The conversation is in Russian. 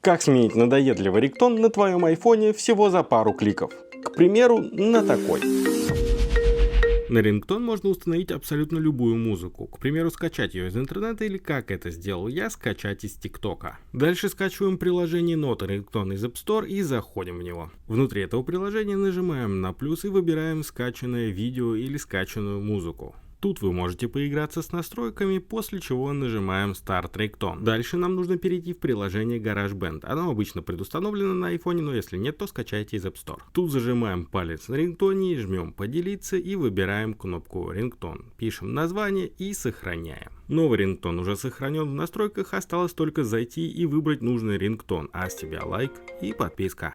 Как сменить надоедливый рингтон на твоем айфоне всего за пару кликов. К примеру, на такой. На рингтон можно установить абсолютно любую музыку, к примеру, скачать ее из интернета или, как это сделал я, скачать из ТикТока. Дальше скачиваем приложение Нота Рингтон из App Store и заходим в него. Внутри этого приложения нажимаем на плюс и выбираем скачанное видео или скачанную музыку. Тут вы можете поиграться с настройками, после чего нажимаем Start Ringtone. Дальше нам нужно перейти в приложение GarageBand. Оно обычно предустановлено на iPhone, но если нет, то скачайте из App Store. Тут зажимаем палец на рингтоне, жмем поделиться и выбираем кнопку рингтон. Пишем название и сохраняем. Новый рингтон уже сохранен в настройках, осталось только зайти и выбрать нужный рингтон, а с тебя лайк и подписка.